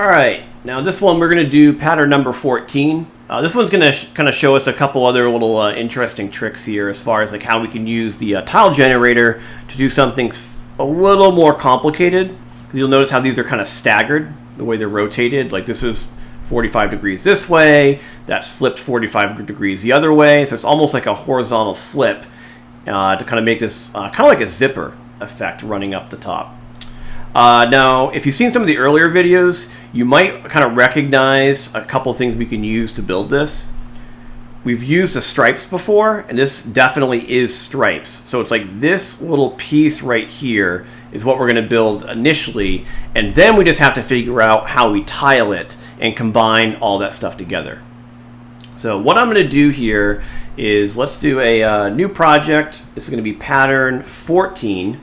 All right, now this one we're going to do pattern number 14. This one's going to kind of show us a couple other little interesting tricks here as far as like how we can use the tile generator to do something a little more complicated. You'll notice how these are kind of staggered, the way they're rotated. Like this is 45 degrees this way, that's flipped 45 degrees the other way. So it's almost like a horizontal flip to kind of make this kind of like a zipper effect running up the top. Now, if you've seen some of the earlier videos, you might kind of recognize a couple things we can use to build this. We've used the stripes before, and this definitely is stripes. So it's like this little piece right here is what we're going to build initially, and then we just have to figure out how we tile it and combine all that stuff together. So what I'm going to do here is let's do a new project. This is going to be pattern 14.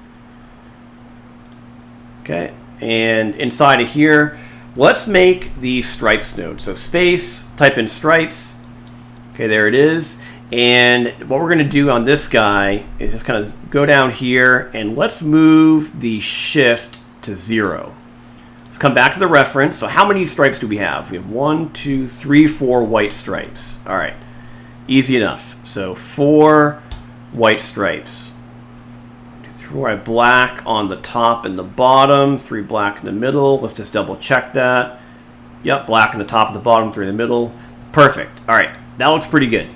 Okay, and inside of here, let's make the stripes node. So space, type in stripes. Okay, there it is. And what we're going to do on this guy is just kind of go down here and let's move the shift to 0. Let's come back to the reference. So how many stripes do we have? We have 1, 2, 3, 4 white stripes. All right, easy enough. So 4 white stripes. 4 black on the top and the bottom, 3 black in the middle. Let's just double check that. Yep, black in the top and the bottom, 3 in the middle. Perfect. All right, that looks pretty good.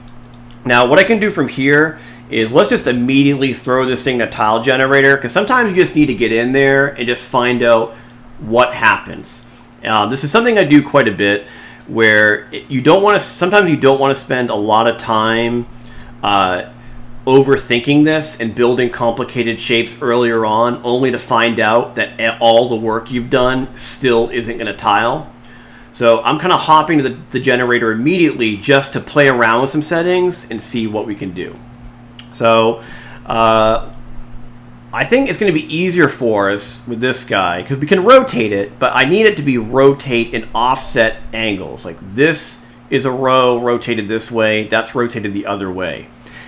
Now, what I can do from here is let's just immediately throw this thing to tile generator, because sometimes you just need to get in there and just find out what happens. This is something I do quite a bit, where you don't want to. Sometimes you don't want to spend a lot of time overthinking this and building complicated shapes earlier on, only to find out that all the work you've done still isn't going to tile. So I'm kind of hopping to the generator immediately just to play around with some settings and see what we can do. So I think it's going to be easier for us with this guy because we can rotate it, but I need it to be rotate in offset angles. Like this is a row rotated this way, that's rotated the other way.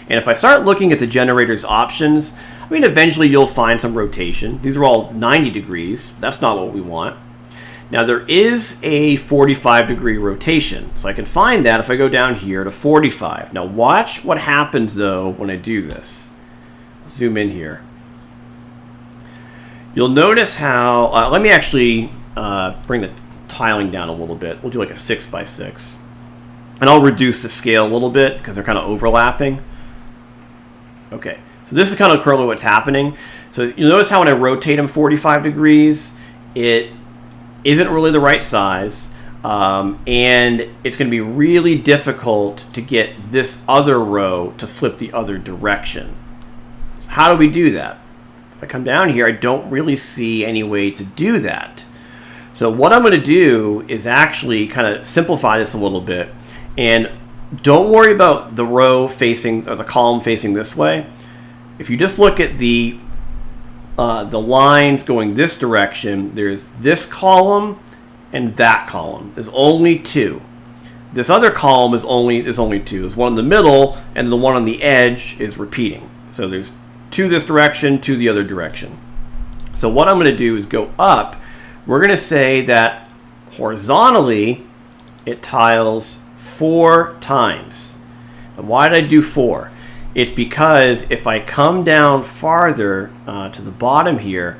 And if I start looking at the generator's options, I mean, eventually you'll find some rotation. These are all 90 degrees. That's not what we want. Now, there is a 45-degree rotation. So I can find that if I go down here to 45. Now, watch what happens, though, when I do this. Zoom in here. You'll notice how... let me actually bring the tiling down a little bit. We'll do like a 6x6. And I'll reduce the scale a little bit because they're kind of overlapping. Okay, so this is kind of currently what's happening. So you'll notice how when I rotate them 45 degrees, it isn't really the right size. And it's going to be really difficult to get this other row to flip the other direction. So how do we do that? If I come down here, I don't really see any way to do that. So what I'm going to do is actually kind of simplify this a little bit. And don't worry about the row facing, or the column facing this way. If you just look at the lines going this direction, there's this column and that column. There's only 2. This other column is only 2. There's one in the middle, and the one on the edge is repeating. So there's 2 this direction, 2 the other direction. So what I'm going to do is go up. We're going to say that horizontally it tiles 4 times. And why did I do 4? It's because if I come down farther to the bottom here,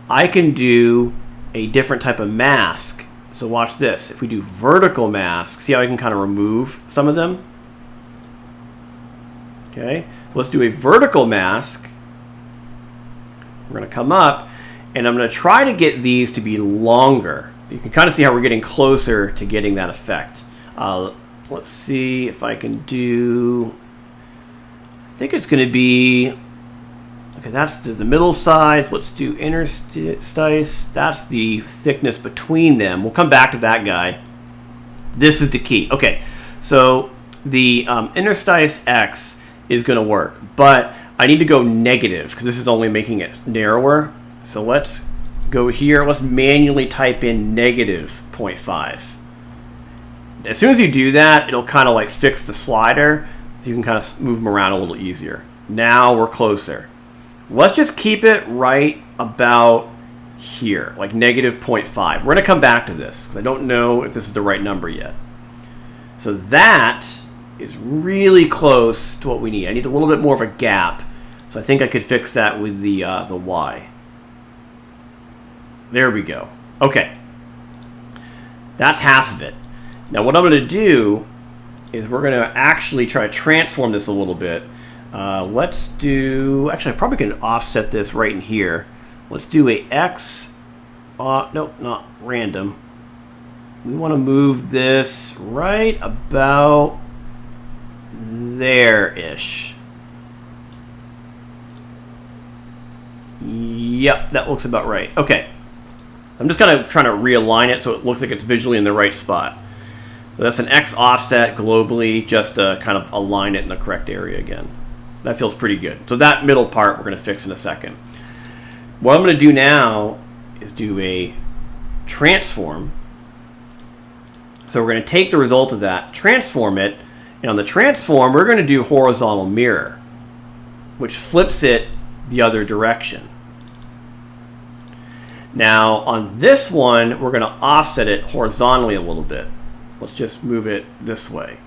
I can do a different type of mask. So watch this. If we do vertical mask, see how I can kind of remove some of them? Okay, so let's do a vertical mask. We're going to come up, and I'm going to try to get these to be longer. You can kind of see how we're getting closer to getting that effect. Let's see if I can do, I think it's going to be, okay, that's the middle size. Let's do interstice. That's the thickness between them. We'll come back to that guy. This is the key. Okay, so the interstice X is going to work, but I need to go negative because this is only making it narrower. So let's go here. Let's manually type in negative 0.5. As soon as you do that, it'll kind of like fix the slider, so you can kind of move them around a little easier. Now we're closer. Let's just keep it right about here, like negative 0.5. We're going to come back to this because I don't know if this is the right number yet. So that is really close to what we need. I need a little bit more of a gap. So I think I could fix that with the y. There we go. Okay. That's half of it. Now what I'm going to do is we're going to actually try to transform this a little bit. Let's do, actually I probably can offset this right in here. Let's do a x, no, not random. We want to move this right about there-ish. Yep, that looks about right. Okay. I'm just kind of trying to realign it so it looks like it's visually in the right spot. So that's an X offset globally, just to kind of align it in the correct area again. That feels pretty good. So that middle part we're going to fix in a second. What I'm going to do now is do a transform. So we're going to take the result of that, transform it, and on the transform we're going to do horizontal mirror, which flips it the other direction. Now on this one we're going to offset it horizontally a little bit. Let's just move it this way.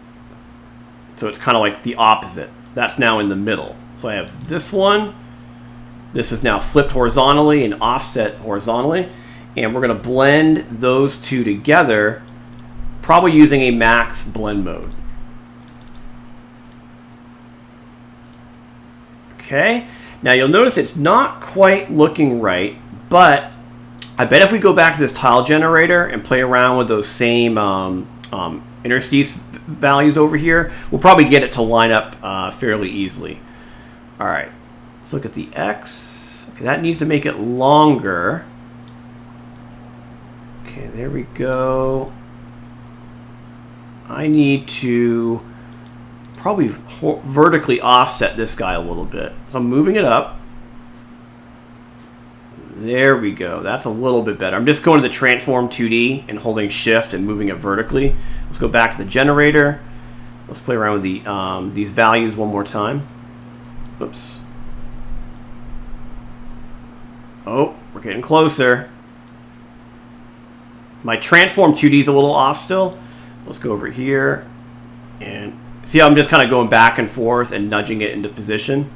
So it's kind of like the opposite. That's now in the middle. So I have this one. This is now flipped horizontally and offset horizontally. And we're going to blend those two together, probably using a max blend mode. Okay. Now you'll notice it's not quite looking right, but I bet if we go back to this tile generator and play around with those same interstice values over here, we'll probably get it to line up fairly easily. All right, let's look at the X. Okay, that needs to make it longer. Okay, there we go. I need to probably vertically offset this guy a little bit. So I'm moving it up. There we go. That's a little bit better. I'm just going to the transform 2D and holding shift and moving it vertically. Let's go back to the generator. Let's play around with the these values one more time. Oops. Oh, we're getting closer. My transform 2D is a little off still. Let's go over here and see how I'm just kind of going back and forth and nudging it into position.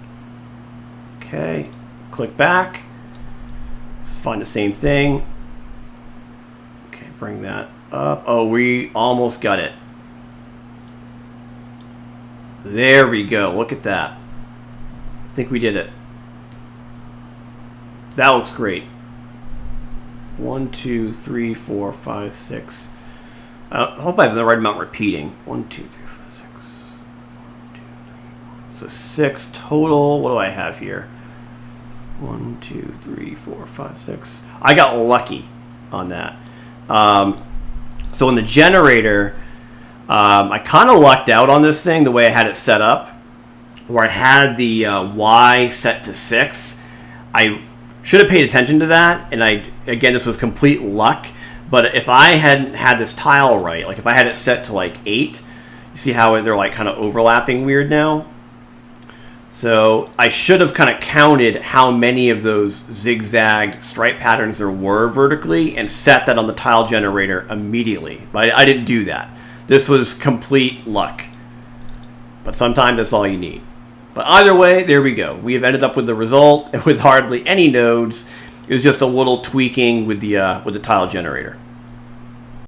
Okay, click back. Let's find the same thing. Okay, bring that up. Oh, we almost got it. There we go. Look at that. I think we did it. That looks great. 1, 2, 3, 4, 5, 6. I hope I have the right amount repeating. 1, 2, 3, 4, 6. 1, 2, 3, 4. So 6 total. What do I have here? 1, 2, 3, 4, 5, 6. I got lucky on that. So in the generator, I kind of lucked out on this thing the way I had it set up, where I had the Y set to 6. I should have paid attention to that, and again, this was complete luck. But if I hadn't had this tile right, like if I had it set to like 8, you see how they're like kind of overlapping weird now? So I should have kind of counted how many of those zigzag stripe patterns there were vertically and set that on the tile generator immediately. But I didn't do that. This was complete luck. But sometimes that's all you need. But either way, there we go. We have ended up with the result with hardly any nodes. It was just a little tweaking with the tile generator.